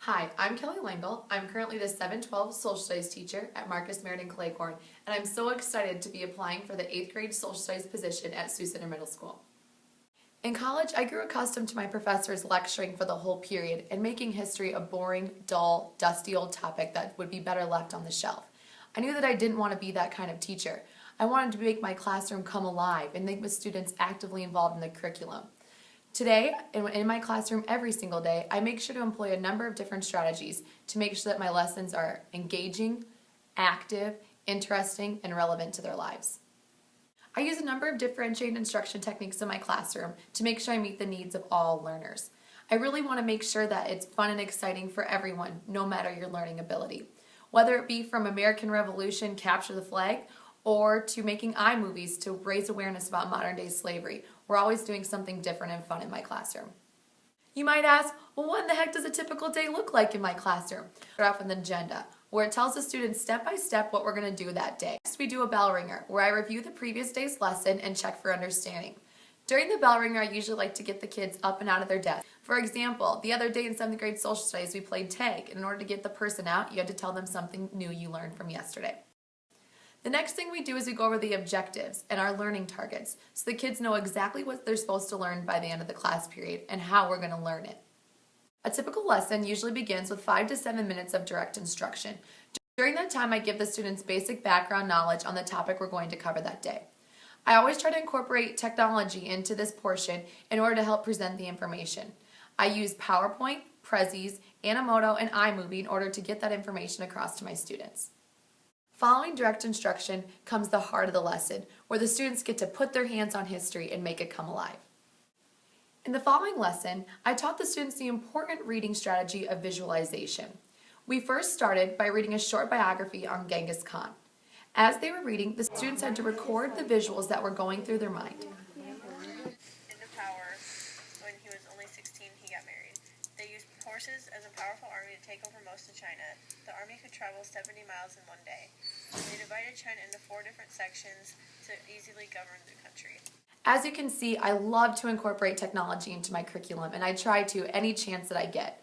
Hi, I'm Kelli Langel. I'm currently the 712 Social Studies teacher at Marcus Meriden Claycorn, and I'm so excited to be applying for the 8th grade Social Studies position at Sioux Center Middle School. In college, I grew accustomed to my professors lecturing for the whole period and making history a boring, dull, dusty old topic that would be better left on the shelf. I knew that I didn't want to be that kind of teacher. I wanted to make my classroom come alive and make the students actively involved in the curriculum. Today, in my classroom every single day, I make sure to employ a number of different strategies to make sure that my lessons are engaging, active, interesting, and relevant to their lives. I use a number of differentiated instruction techniques in my classroom to make sure I meet the needs of all learners. I really want to make sure that it's fun and exciting for everyone, no matter your learning ability. Whether it be from American Revolution, Capture the Flag, or to making iMovies to raise awareness about modern-day slavery. We're always doing something different and fun in my classroom. You might ask, well, what in the heck does a typical day look like in my classroom? Start off with an agenda, where it tells the students step by step what we're going to do that day. Next, we do a bell ringer, where I review the previous day's lesson and check for understanding. During the bell ringer, I usually like to get the kids up and out of their desk. For example, the other day in 7th grade social studies, we played tag, and in order to get the person out, you had to tell them something new you learned from yesterday. The next thing we do is we go over the objectives and our learning targets so the kids know exactly what they're supposed to learn by the end of the class period and how we're going to learn it. A typical lesson usually begins with 5 to 7 minutes of direct instruction. During that time, I give the students basic background knowledge on the topic we're going to cover that day. I always try to incorporate technology into this portion in order to help present the information. I use PowerPoint, Prezis, Animoto, and iMovie in order to get that information across to my students. Following direct instruction comes the heart of the lesson, where the students get to put their hands on history and make it come alive. In the following lesson, I taught the students the important reading strategy of visualization. We first started by reading a short biography on Genghis Khan. As they were reading, the students had to record the visuals that were going through their mind. Into power, when he was only 16, he got married. They used horses as a powerful army to take over most of China. The army could travel 70 miles in one day. They divided China into 4 different sections to easily govern the country. As you can see, I love to incorporate technology into my curriculum, and I try to any chance that I get.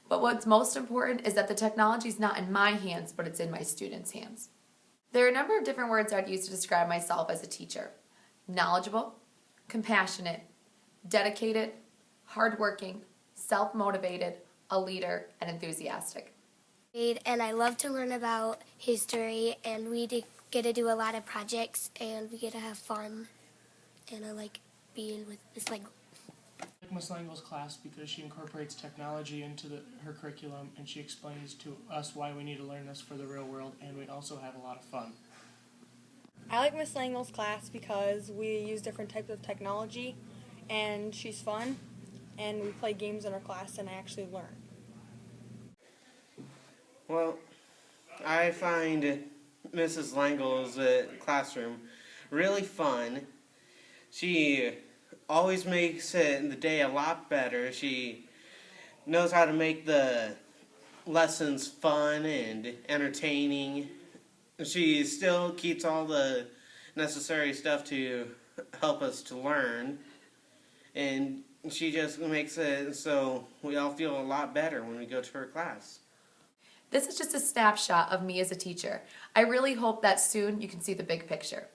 But what's most important is that the technology is not in my hands, but it's in my students' hands. There are a number of different words I'd use to describe myself as a teacher. Knowledgeable, compassionate, dedicated, hardworking, self-motivated, a leader, and enthusiastic. And I love to learn about history, and we get to do a lot of projects, and we get to have fun, and I like being with Miss Langel. I like Miss Langel's class because she incorporates technology into her curriculum, and she explains to us why we need to learn this for the real world, and we also have a lot of fun. I like Miss Langel's class because we use different types of technology, and she's fun, and we play games in our class, and I actually learn. Well, I find Mrs. Langel's classroom really fun. She always makes the day a lot better. She knows how to make the lessons fun and entertaining. She still keeps all the necessary stuff to help us to learn. And she just makes it so we all feel a lot better when we go to her class. This is just a snapshot of me as a teacher. I really hope that soon you can see the big picture.